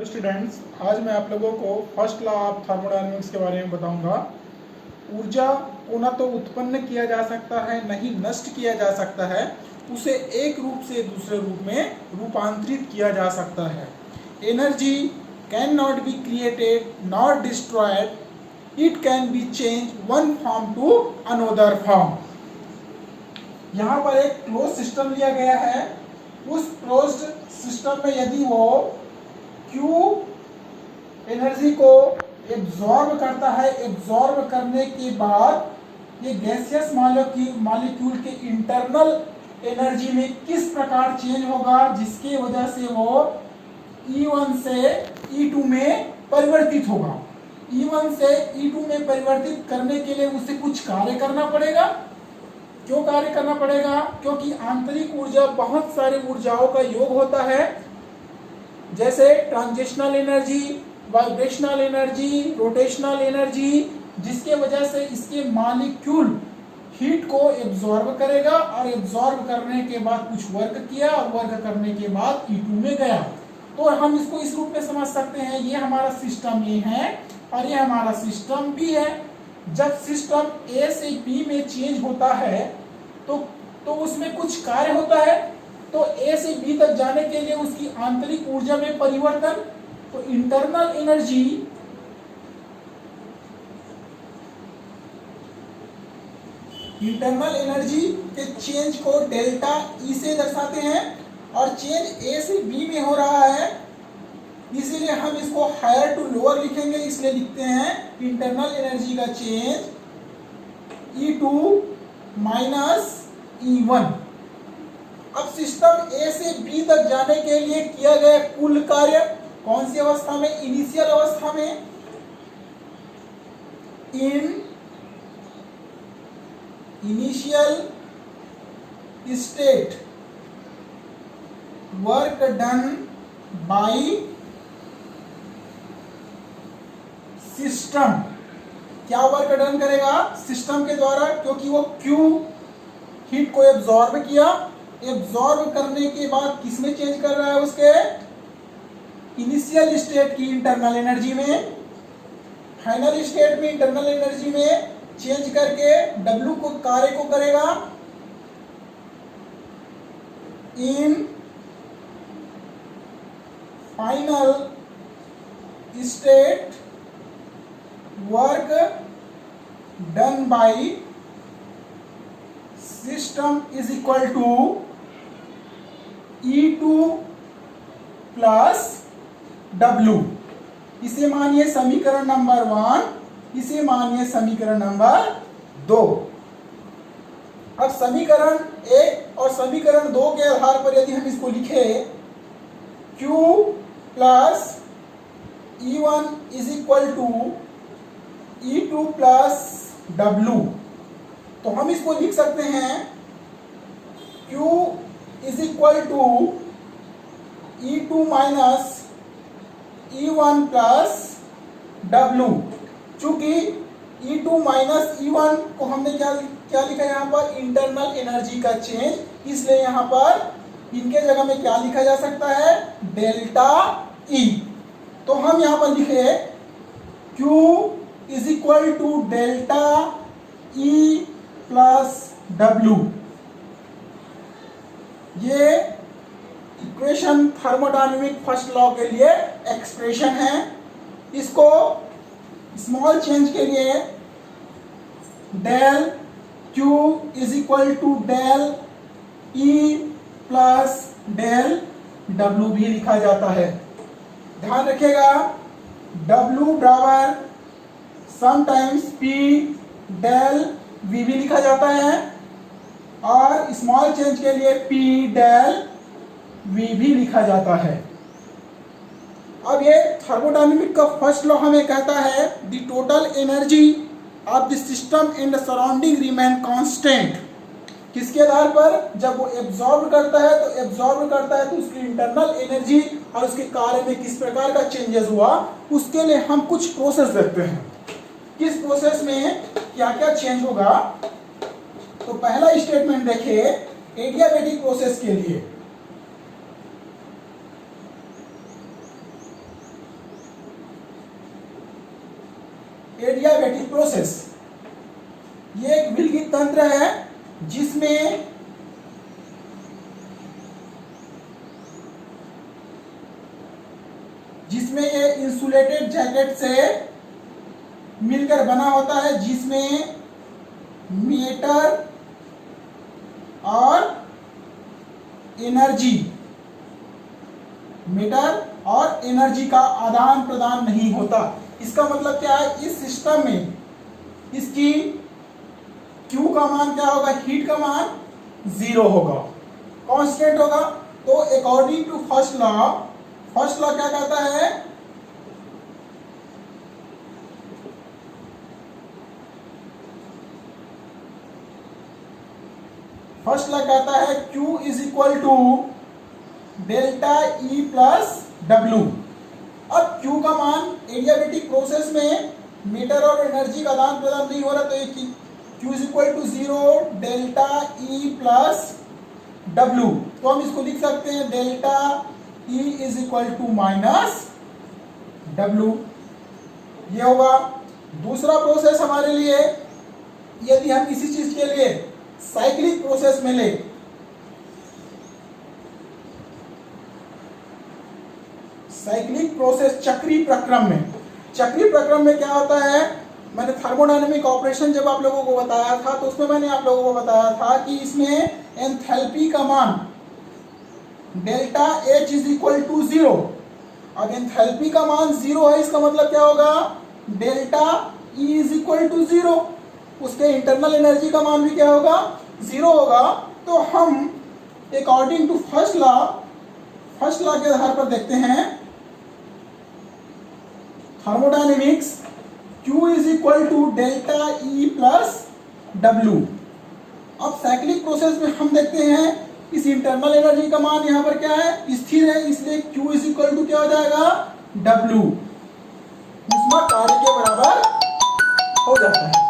Students, आज मैं आप लोगों को फर्स्ट लॉ ऑफ थर्मोडायनेमिक्स के बारे में बताऊंगा। ऊर्जा को न तो उत्पन्न किया जा सकता है न ही नष्ट किया जा सकता है, उसे एक रूप से दूसरे रूप में रूपांतरित किया जा सकता है। Energy can not be created not destroyed, it can be change one form to another form. यहाँ पर एक क्लोज सिस्टम लिया गया है। उस क्लोज्ड सिस्टम में यदि वो Q एनर्जी को एब्जॉर्ब करता है, एब्जॉर्ब करने के बाद ये गैसियस मॉलिक्यूल के इंटरनल एनर्जी में किस प्रकार चेंज होगा, जिसकी वजह से वो E1 से E2 में परिवर्तित होगा। E1 से E2 में परिवर्तित करने के लिए उसे कुछ कार्य करना पड़ेगा। क्यों कार्य करना पड़ेगा? क्योंकि आंतरिक ऊर्जा बहुत सारी ऊर्जाओं का योग होता है, जैसे transitional energy, vibrational energy, rotational energy, जिसके वजह से इसके मॉलिक्यूल हीट को एब्जॉर्ब करेगा और एब्जॉर्ब करने के बाद कुछ वर्क किया और वर्क करने के बाद E2 में गया। तो हम इसको इस रूप में समझ सकते हैं, ये हमारा सिस्टम ए है और ये हमारा सिस्टम बी है। जब सिस्टम ए से बी में चेंज होता है तो उसमें कुछ कार्य होता है, तो ए से बी तक जाने के लिए उसकी आंतरिक ऊर्जा में परिवर्तन, तो इंटरनल एनर्जी के चेंज को डेल्टा ई से दर्शाते हैं और चेंज ए से बी में हो रहा है, इसीलिए हम इसको हायर टू लोअर लिखेंगे। इसलिए लिखते हैं इंटरनल एनर्जी का चेंज E2 माइनस E1। अब सिस्टम ए से बी तक जाने के लिए किया गया कुल कार्य कौन सी अवस्था में? इनिशियल अवस्था में। In initial state work done by system. क्या वर्क डन करेगा? सिस्टम के द्वारा, क्योंकि वो Q हीट को एब्जॉर्ब किया, एब्जॉर्ब करने के बाद किसमें चेंज कर रहा है? उसके इनिशियल स्टेट की इंटरनल एनर्जी में, फाइनल स्टेट में इंटरनल एनर्जी में चेंज करके W को कार्य को करेगा in final state work done by system is equal to E2 plus W। इसे मानिए समीकरण नंबर 1, इसे मानिए समीकरण नंबर 2। अब समीकरण 1 और समीकरण 2 के आधार पर यदि हम इसको लिखे Q plus E1 is equal to E2 plus W, तो हम इसको लिख सकते हैं Q is equal to E2 minus E1 plus W। चूंकि E2 माइनस E1 को हमने क्या लिखा यहाँ पर? इंटरनल एनर्जी का चेंज, इसलिए यहाँ पर इनके जगह में क्या लिखा जा सकता है? Delta E। तो हम यहाँ पर लिखे Q is equal to delta E plus W। ये इक्वेशन थर्मोडायनेमिक फर्स्ट लॉ के लिए एक्सप्रेशन है। इसको स्मॉल चेंज के लिए del Q is equal to del E plus del W भी लिखा जाता है। ध्यान रखिएगा, W बराबर समटाइम्स P डेल V भी लिखा जाता है और स्मॉल चेंज के लिए P डेल V भी लिखा जाता है। अब ये थर्मोडायनेमिक का फर्स्ट लॉ हमें कहता है the total energy of the system and the surrounding remain constant. किसके आधार पर? जब वो एब्जॉर्ब करता है तो उसकी इंटरनल एनर्जी और उसके कार्य में किस प्रकार का चेंजेस हुआ, उसके लिए हम कुछ प्रोसेस देखते हैं। किस प्रोसेस में क्या क्या चेंज होगा? तो पहला स्टेटमेंट देखिए एडियाबैटिक प्रोसेस के लिए। Adiabatic process. ये एक विलगित तंत्र है जिसमें ये इंसुलेटेड जैकेट से मिलकर बना होता है, जिसमें मीटर और एनर्जी का आदान प्रदान नहीं होता। इसका मतलब क्या है, इस सिस्टम में इसकी Q का मान क्या होगा, हीट का मान 0 होगा, कांस्टेंट होगा। तो अकॉर्डिंग टू फर्स्ट लॉ क्या कहता है, फर्स्ट लॉ कहता है Q is equal to delta E plus W। अब Q का मान एडियाबैटिक प्रोसेस में मीटर और एनर्जी का आदान प्रदान नहीं हो रहा, तो ये Q is equal to 0 delta E plus W। तो हम इसको लिख सकते हैं delta E is equal to minus W। ये होगा दूसरा प्रोसेस हमारे लिए। यदि हम इसी चीज के लिए साइक्लिक प्रोसेस में ले, साइक्लिक प्रोसेस चक्रीय प्रक्रम में क्या होता है, मैंने थर्मोडायनेमिक ऑपरेशन जब आप लोगों को बताया था तो उसमें मैंने आप लोगों को बताया था कि इसमें एंथैल्पी का मान delta H is equal to 0। अब एंथैल्पी का मान 0 है, इसका मतलब क्या होगा, delta E is equal to 0। उसके इंटरनल एनर्जी का मान भी क्या होगा, 0 होगा। तो हम अकॉर्डिंग टू फर्स्ट लॉ के आधार पर देखते हैं thermodynamics Q is equal to delta E plus W। अब साइक्लिक प्रोसेस में हम देखते हैं इस इंटरनल एनर्जी का मान यहाँ पर क्या है, स्थिर है, इसलिए Q इज इक्वल टू क्या हो जाएगा, W। उष्मा कार्य के बराबर हो जाता है।